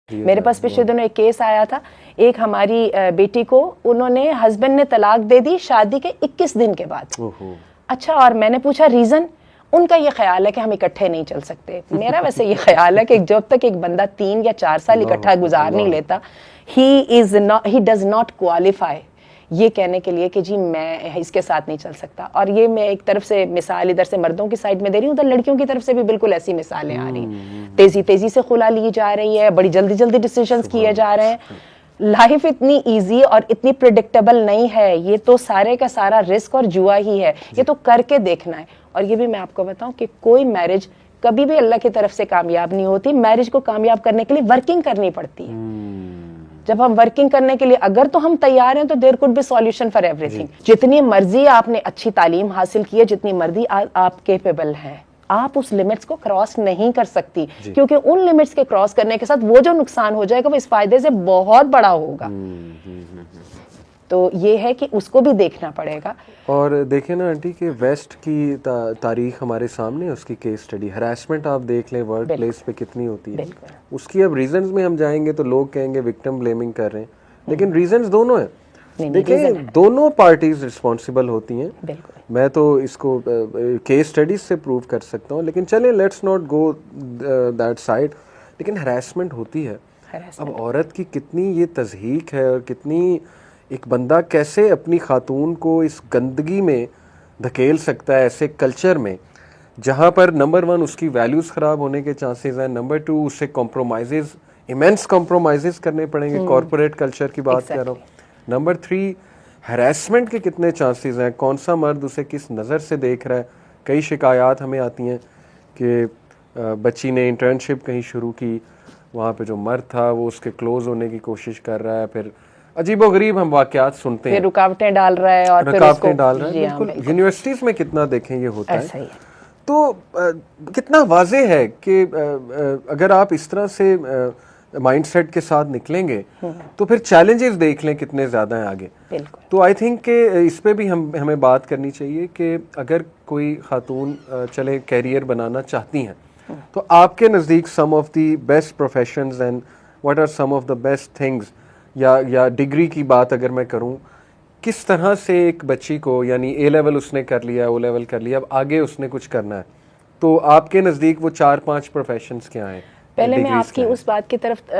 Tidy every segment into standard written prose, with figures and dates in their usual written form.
میرے پاس پچھلے دنوں ایک کیس آیا تھا, ایک ہماری بیٹی کو انہوں نے ہسبینڈ نے طلاق دے دی شادی کے 21 دن کے بعد. اچھا, اور میں نے پوچھا ریزن, ان کا یہ خیال ہے کہ ہم اکٹھے نہیں چل سکتے. میرا ویسے یہ خیال ہے کہ جب تک ایک بندہ 3 یا 4 سال اکٹھا گزار نہیں لیتا, he does not qualify یہ کہنے کے لیے کہ جی میں اس کے ساتھ نہیں چل سکتا. اور یہ میں ایک طرف سے مثال ادھر سے مردوں کی سائڈ میں دے رہی ہوں, ادھر لڑکیوں کی طرف سے بھی بالکل ایسی مثالیں آ رہی ہیں. تیزی سے خلا لی جا رہی ہے, بڑی جلدی ڈیسیژنز کیے جا رہے ہیں. لائف اتنی ایزی اور اتنی پریڈکٹیبل نہیں ہے, یہ تو سارے کا سارا رسک اور جوا ہی ہے, یہ تو کر کے دیکھنا ہے. اور یہ بھی میں آپ کو بتاؤں کہ کوئی میرج کبھی بھی اللہ کی طرف سے کامیاب نہیں ہوتی. میرج کو کامیاب کرنے کے لیے ورکنگ کرنی پڑتی ہے. جب ہم ورکنگ کرنے کے لیے اگر تو ہم تیار ہیں تو there could be solution for everything. جتنی مرضی آپ نے اچھی تعلیم حاصل کی ہے, جتنی مرضی آپ کیپیبل ہیں, آپ اس لمٹس کو کراس نہیں کر سکتی, کیونکہ ان لمٹس کے کراس کرنے کے ساتھ وہ جو نقصان ہو جائے گا وہ اس فائدے سے بہت بڑا ہوگا. تو یہ ہے کہ اس کو بھی دیکھنا پڑے گا. اور دیکھیں نا آنٹی کہ ویسٹ کی تاریخ ہمارے سامنے, اس کی کیس اسٹڈی, ہراسمنٹ آپ دیکھ لیں ورک پلیس پہ کتنی ہوتی ہے. اس کی اب ریزنز میں ہم جائیں گے تو لوگ کہیں گے وکٹم بلیمنگ کر رہے ہیں, لیکن ریزنز دونوں ہیں. دیکھیں دونوں پارٹیز رسپانسبل ہوتی ہیں. میں تو اس کو کیس اسٹڈیز سے پروو کر سکتا ہوں, لیکن چلیں let's not go that side. لیکن ہراسمنٹ ہوتی ہے. اب عورت کی کتنی یہ تضحیک ہے, اور کتنی ایک بندہ کیسے اپنی خاتون کو اس گندگی میں دھکیل سکتا ہے, ایسے کلچر میں جہاں پر نمبر 1 اس کی ویلیوز خراب ہونے کے چانسز ہیں, نمبر 2 اسے کمپرومائزز, ایمنس کمپرومائزز کرنے پڑیں گے. کارپوریٹ کلچر کی بات کر رہا ہوں. نمبر 3 ہراسمنٹ کے کتنے چانسز ہیں, کون سا مرد اسے کس نظر سے دیکھ رہا ہے. کئی شکایات ہمیں آتی ہیں کہ بچی نے انٹرنشپ کہیں شروع کی, وہاں پہ جو مرد تھا وہ اس کے کلوز ہونے کی کوشش کر رہا ہے, پھر عجیب و غریب ہم واقعات سنتے ہیں, رکاوٹیں ڈال رہا ہے, اور رکاوٹیں ڈال رہا ہے. بالکل یونیورسٹیز میں کتنا دیکھیں یہ ہوتا ہے. تو کتنا واضح ہے کہ اگر آپ اس طرح سے مائنڈ سیٹ کے ساتھ نکلیں گے تو پھر چیلنجز دیکھ لیں کتنے زیادہ ہیں آگے. تو آئی تھنک کہ اس پہ بھی ہمیں بات کرنی چاہیے کہ اگر کوئی خاتون چلے کیریئر بنانا چاہتی ہیں تو آپ کے نزدیک some of the best professions and what are some of the best things, یا ڈگری کی بات اگر میں کروں, کس طرح سے ایک بچی کو, یعنی اے لیول اس نے کر لیا, او لیول کر لیا, اب آگے اس نے کچھ کرنا ہے, تو آپ کے نزدیک وہ 4-5 پروفیشنز کیا ہیں؟ پہلے میں آپ کی اس بات کی طرف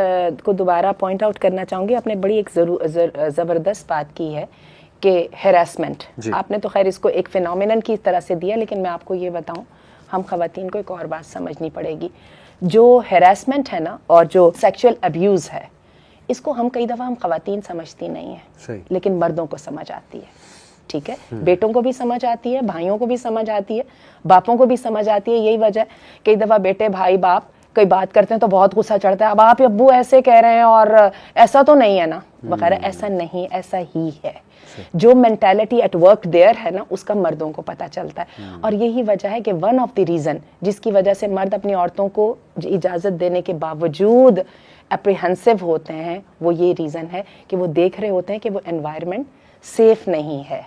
کو دوبارہ پوائنٹ آؤٹ کرنا چاہوں گی. آپ نے بڑی ایک زبردست بات کی ہے کہ ہیراسمنٹ, آپ نے تو خیر اس کو ایک فینومینن کی طرح سے دیا, لیکن میں آپ کو یہ بتاؤں, ہم خواتین کو ایک اور بات سمجھنی پڑے گی. جو ہیراسمنٹ ہے نا, اور جو سیکشل ابیوز ہے, اس کو ہم کئی دفعہ ہم خواتین سمجھتی نہیں ہیں, لیکن مردوں کو سمجھ آتی ہے. ٹھیک ہے, بیٹوں کو بھی سمجھ آتی ہے, بھائیوں کو بھی سمجھ آتی ہے, باپوں کو بھی سمجھ آتی ہے. یہی وجہ ہے کئی دفعہ بیٹے بھائی باپ کوئی بات کرتے ہیں تو بہت غصہ چڑھتا ہے, اب آپ ابو ایسے کہہ رہے ہیں اور ایسا تو نہیں ہے نا وغیرہ. ایسا نہیں, ایسا ہی ہے. جو مینٹالٹی ایٹ ورک دیئر ہے نا, اس کا مردوں کو پتہ چلتا ہے. اور یہی وجہ ہے کہ ون آف دی ریزن جس کی وجہ سے مرد اپنی عورتوں کو اجازت دینے کے باوجود اپریہنسو ہوتے ہیں, وہ یہ ریزن ہے کہ وہ دیکھ رہے ہوتے ہیں کہ وہ انوائرمنٹ سیف نہیں ہے.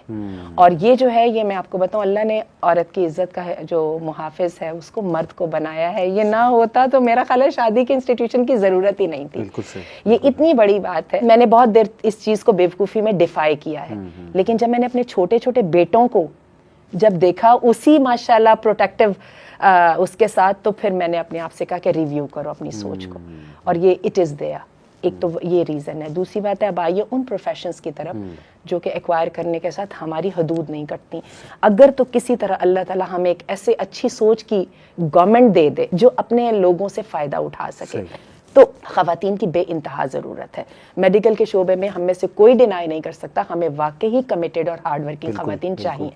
اور یہ جو ہے, یہ میں آپ کو بتاؤں, اللہ نے عورت کی عزت کا جو محافظ ہے اس کو مرد کو بنایا ہے. یہ نہ ہوتا تو میرا خیال ہے شادی کے انسٹیٹیوشن کی ضرورت ہی نہیں تھی. یہ اتنی بڑی بات ہے. میں نے بہت دیر اس چیز کو بیوقوفی میں ڈیفائی کیا ہے, لیکن جب میں نے اپنے چھوٹے چھوٹے بیٹوں کو جب دیکھا اسی ماشاءاللہ پروٹیکٹیو اس کے ساتھ, تو پھر میں نے اپنے آپ سے کہا کہ ریویو کرو اپنی سوچ کو. اور یہ اٹ از دیئر. ایک تو یہ ریزن ہے. دوسری بات ہے, اب آئیے ان پروفیشنز کی طرف جو کہ ایکوائر کرنے کے ساتھ ہماری حدود نہیں کٹتی. اگر تو کسی طرح اللہ تعالیٰ ہمیں ایک ایسے اچھی سوچ کی گورنمنٹ دے دے جو اپنے لوگوں سے فائدہ اٹھا سکے, تو خواتین کی بے انتہا ضرورت ہے. میڈیکل کے شعبے میں ہم میں سے کوئی ڈینائی نہیں کر سکتا, ہمیں واقعی کمیٹڈ اور ہارڈ ورکنگ خواتین چاہیے.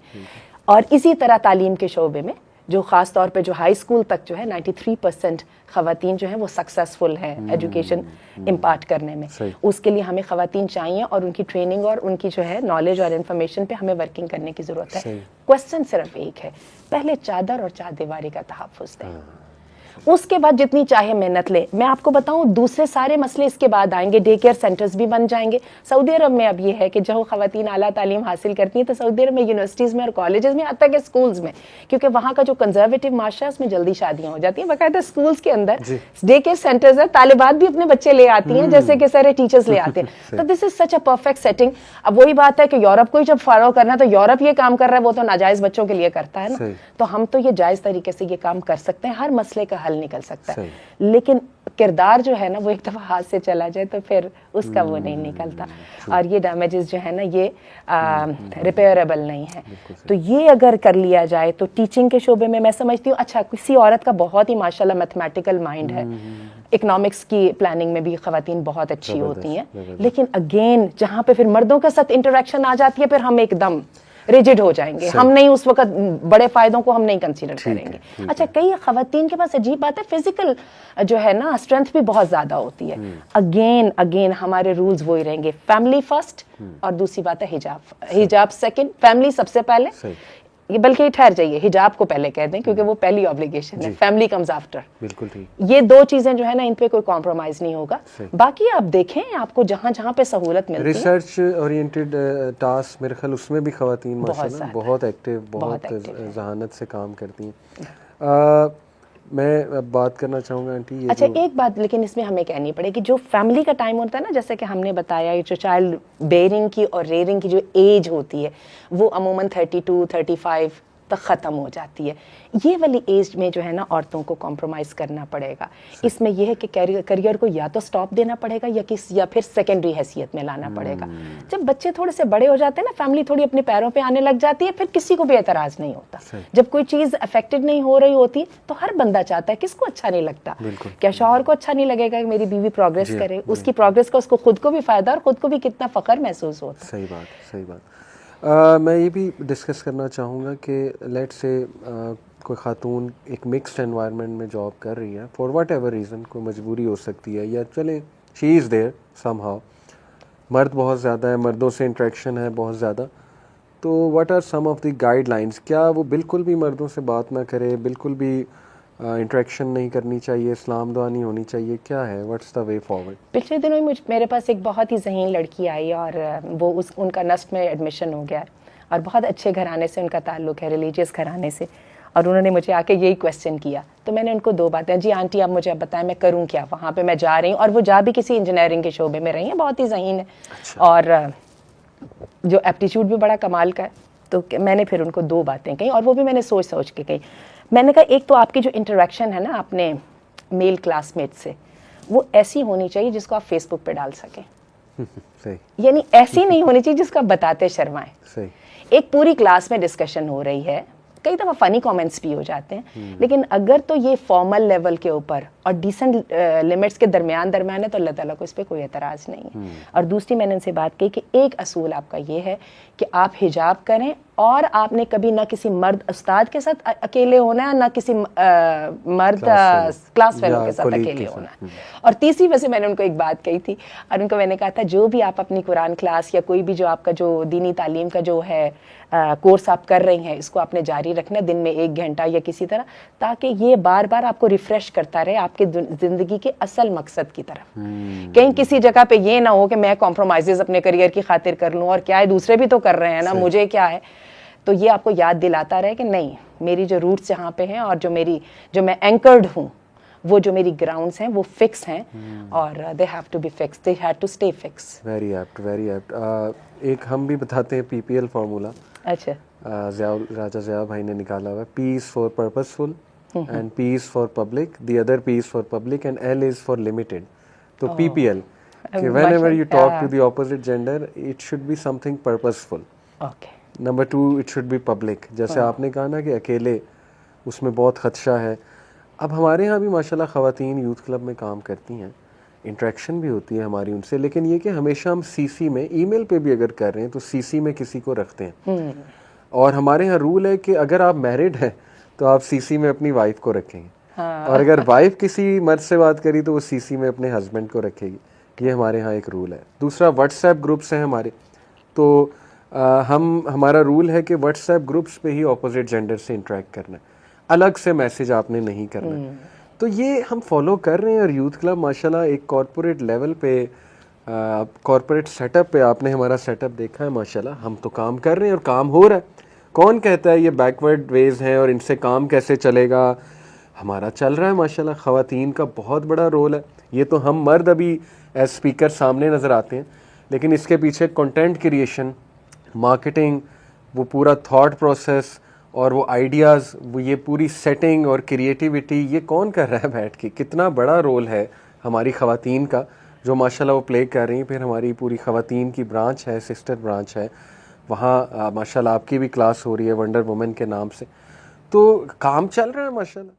اور اسی طرح تعلیم کے شعبے میں جو خاص طور پہ جو ہائی اسکول تک جو ہے 93% خواتین جو ہیں وہ سکسیسفل ہیں ایجوکیشن امپارٹ کرنے میں. اس کے لیے ہمیں خواتین چاہیے, اور ان کی ٹریننگ اور ان کی جو ہے نالج اور انفارمیشن پہ ہمیں ورکنگ کرنے کی ضرورت ہے. کوسچن صرف ایک ہے, پہلے چادر اور چار دیواری کا تحفظ دیں. اس کے بعد جتنی چاہے محنت لے. میں آپ کو بتاؤں دوسرے سارے مسئلے اس کے بعد آئیں گے, ڈے کیئر سینٹرز بھی بن جائیں گے. سعودی عرب میں اب یہ ہے کہ جو خواتین اعلیٰ تعلیم حاصل کرتی ہیں تو سعودی عرب میں یونیورسٹیز میں اور کالجز میں, حتیٰ کہ اسکولز میں, کیونکہ وہاں کا جو کنزرویٹو معاشرہ ہے اس میں جلدی شادیاں ہو جاتی ہیں. باقاعدہ اسکولز کے اندر ڈے کیئر سینٹرز ہیں, طالبات بھی اپنے بچے لے آتی ہیں جیسے کہ سارے ٹیچرز لے آتے ہیں. تو دس از سچ اے پرفیکٹ سیٹنگ. اب وہی بات ہے کہ یورپ کو ہی جب فالو کرنا ہے تو یورپ یہ کام کر رہا ہے, وہ تو ناجائز بچوں کے لیے کرتا ہے نا. تو ہم تو یہ جائز طریقے سے یہ کام کر سکتے ہیں, ہر مسئلے کا حل نکل سکتا ہے. لیکن کردار جو ہے نا وہ ایک دفعہ ہاتھ سے چلا جائے تو پھر اس کا وہ نہیں نکلتا, اور یہ ڈیمیجز جو ہے نا یہ ریپیئربل نہیں ہے. تو یہ اگر کر لیا جائے تو ٹیچنگ کے شعبے میں سمجھتی ہوں اچھا کسی عورت کا بہت ہی ماشاءاللہ میتھمیٹیکل مائنڈ ہے, اکنامکس کی پلاننگ میں بھی خواتین بہت اچھی ہوتی ہیں, لیکن اگین جہاں پہ پھر مردوں کے ساتھ انٹریکشن آ جاتی ہے پھر ہم ایک دم ریجڈ ہو جائیں گے, ہم نہیں اس وقت بڑے فائدوں کو ہم نہیں کنسیڈر کریں گے. اچھا کئی خواتین کے پاس عجیب بات ہے فزیکل جو ہے نا اسٹرینتھ بھی بہت زیادہ ہوتی ہے. اگین ہمارے رولز وہی رہیں گے, فیملی فرسٹ, اور دوسری بات ہے حجاب سیکنڈ, فیملی سب سے پہلے, بلکہ ٹھہر جائیے حجاب کو پہلے کہہ دیں کیونکہ وہ پہلی آبلیگیشن ہے, فیملی کمز آفٹر. بالکل ٹھیک. یہ دو چیزیں جو ہے نا ان پہ کوئی کمپرومائز نہیں ہوگا. باقی آپ دیکھیں آپ کو جہاں جہاں پہ سہولت ملتی ہے, ریسرچ اورینٹڈ ٹاسک میرے خیال اس میں بھی خواتین ماشاءاللہ بہت ایکٹیو, بہت ذہانت سے کام کرتی ہیں. میں اب بات کرنا چاہوں گا آنٹی, اچھا ایک بات لیکن اس میں ہمیں کہنی پڑے گی, جو فیملی کا ٹائم ہوتا ہے نا جیسے کہ ہم نے بتایا جو چائلڈ بیئرنگ کی اور ریئرنگ کی جو ایج ہوتی ہے وہ عموماً 32-35 تک ختم ہو جاتی ہے. یہ والی ایج میں جو ہے نا عورتوں کو کمپرومائز کرنا پڑے گا. اس میں یہ ہے کہ کیریئر کو یا تو سٹاپ دینا پڑے گا یا پھر سیکنڈری حیثیت میں لانا پڑے گا. جب بچے تھوڑے سے بڑے ہو جاتے ہیں نا, فیملی تھوڑی اپنے پیروں پہ آنے لگ جاتی ہے, پھر کسی کو بھی اعتراض نہیں ہوتا. جب کوئی چیز افیکٹڈ نہیں ہو رہی ہوتی تو ہر بندہ چاہتا ہے, کس کو اچھا نہیں لگتا, کیا شوہر کو اچھا نہیں لگے گا کہ میری بیوی پروگریس کرے, اس کی پروگریس کا اس کو خود کو بھی فائدہ اور خود کو بھی کتنا فخر محسوس ہوتا ہے. صحیح بات, صحیح بات. میں یہ بھی ڈسکس کرنا چاہوں گا کہ لیٹ سے کوئی خاتون ایک مکسڈ انوائرمنٹ میں جاب کر رہی ہے, فار واٹ ایور ریزن, کوئی مجبوری ہو سکتی ہے یا چلے شی از دیئر سم ہاؤ, مرد بہت زیادہ ہے, مردوں سے انٹریکشن ہے بہت زیادہ, تو what are some of the guidelines. کیا وہ بالکل بھی مردوں سے بات نہ کرے, بالکل بھی انٹریکشن نہیں کرنی چاہیے, اسلام دعا نہیں ہونی چاہیے, کیا ہے, واٹس دا وے فارورڈ؟ پچھلے دنوں میرے پاس ایک بہت ہی ذہین لڑکی آئی اور وہ ان کا نسٹ میں ایڈمیشن ہو گیا اور بہت اچھے گھرانے سے ان کا تعلق ہے, ریلیجیس گھرانے سے, اور انہوں نے مجھے آ کے یہی کویسچن کیا. تو میں نے ان کو دو باتیں, جی آنٹی آپ مجھے اب بتائیں میں کروں کیا, وہاں پہ میں جا رہی ہوں, اور وہ جا بھی کسی انجینئرنگ کے شعبے میں رہی ہیں, بہت ہی ذہین ہے اور جو ایپٹیچیوڈ بھی بڑا کمال کا ہے. تو میں نے پھر ان کو دو باتیں کہیں اور وہ بھی میں نے سوچ کے کہیں. میں نے کہا ایک تو آپ کی جو انٹریکشن ہے نا اپنے میل کلاس میٹ سے وہ ایسی ہونی چاہیے جس کو آپ فیس بک پہ ڈال سکیں, یعنی ایسی نہیں ہونی چاہیے جس کو آپ بتاتے شرمائیں. ایک پوری کلاس میں ڈسکشن ہو رہی ہے, کئی دفعہ فنی کامنٹس بھی ہو جاتے ہیں, لیکن اگر تو یہ فارمل لیول کے اوپر اور ڈیسنٹ لمٹس کے درمیان ہے تو اللہ تعالیٰ کو اس پہ کوئی اعتراض نہیں ہے. اور دوسری میں نے ان سے بات کی کہ ایک اصول آپ کا یہ ہے کہ آپ حجاب کریں اور آپ نے کبھی نہ کسی مرد استاد کے ساتھ اکیلے ہونا ہے, نہ کسی مرد کلاس فیلو کے ساتھ اکیلے ہونا ہے. اور تیسری وجہ میں نے ان کو ایک بات کہی تھی اور ان کو میں نے کہا تھا جو بھی آپ اپنی قرآن کلاس یا کوئی بھی جو آپ کا جو دینی تعلیم کا جو ہے کورس آپ کر رہی ہیں اس کو آپ نے جاری رکھنا دن میں 1 گھنٹہ یا کسی طرح, تاکہ یہ بار بار آپ کو ریفریش کرتا رہے آپ کی زندگی کے اصل مقصد کی طرف. کہیں کسی جگہ پہ یہ نہ ہو کہ میں کمپرومائزز اپنے کریئر کی خاطر کر لوں, اور کیا ہے دوسرے بھی تو کر رہے ہیں نا, مجھے کیا ہے. تو یہ آپ کو یاد دلاتا رہے کہ نہیں, میری جو روٹس یہاں پہ ہیں اور جو میں اینکرڈ ہوں, وہ جو میری گراؤنڈس ہیں وہ فکس ہیں اور they have to be fixed, they had to stay fixed. Very apt, very apt. ایک ہم بھی بتاتے ہیں PPL فارمولا. اچھا, راجا ضیاء بھائی نے نکالا ہوا ہے, P is for purposeful and P is for public, the other P is for public and L is for limited. تو PPL کہ whenever you talk to the opposite gender it should be something purposeful. Okay. Number 2 it should be public. جیسے آپ نے کہا نا کہ اکیلے اس میں بہت خدشہ ہے. اب ہمارے ہاں بھی ماشاءاللہ خواتین یوتھ کلب میں کام کرتی ہیں, انٹریکشن بھی ہوتی ہے ہماری ان سے, لیکن یہ کہ ہمیشہ ہم CC میں, ای میل پہ بھی اگر کر رہے ہیں تو CC میں کسی کو رکھتے ہیں. اور ہمارے ہاں رول ہے کہ اگر آپ میرڈ ہیں تو آپ CC میں اپنی وائف کو رکھیں گے, اور اگر وائف کسی مرد سے بات کری تو وہ CC میں اپنے ہسبینڈ کو رکھے گی. یہ ہمارے ہاں ایک رول ہے. دوسرا واٹس ایپ گروپس ہیں ہمارے, تو ہمارا رول ہے کہ واٹس ایپ گروپس پہ ہی اپوزٹ جینڈر سے انٹریکٹ کرنا ہے, الگ سے میسج آپ نے نہیں کرنا. تو یہ ہم فالو کر رہے ہیں. اور یوتھ کلب ماشاءاللہ ایک کارپوریٹ لیول پہ, کارپوریٹ سیٹ اپ پہ آپ نے ہمارا سیٹ اپ دیکھا ہے ماشاءاللہ, ہم تو کام کر رہے ہیں اور کام ہو رہا ہے. کون کہتا ہے یہ بیکورڈ ویز ہیں اور ان سے کام کیسے چلے گا؟ ہمارا چل رہا ہے ماشاءاللہ. خواتین کا بہت بڑا رول ہے. یہ تو ہم مرد ابھی ایز اسپیکر سامنے نظر آتے ہیں, لیکن اس کے پیچھے کنٹینٹ کریشن, مارکیٹنگ, وہ پورا تھاٹ پروسیس اور وہ آئیڈیاز, وہ یہ پوری سیٹنگ اور کریٹیوٹی, یہ کون کر رہا ہے بیٹھ کے؟ کتنا بڑا رول ہے ہماری خواتین کا جو ماشاءاللہ وہ پلے کر رہی ہیں. پھر ہماری پوری خواتین کی برانچ ہے, سسٹر برانچ ہے, وہاں ماشاءاللہ آپ کی بھی کلاس ہو رہی ہے ونڈر وومن کے نام سے. تو کام چل رہا ہے ماشاءاللہ.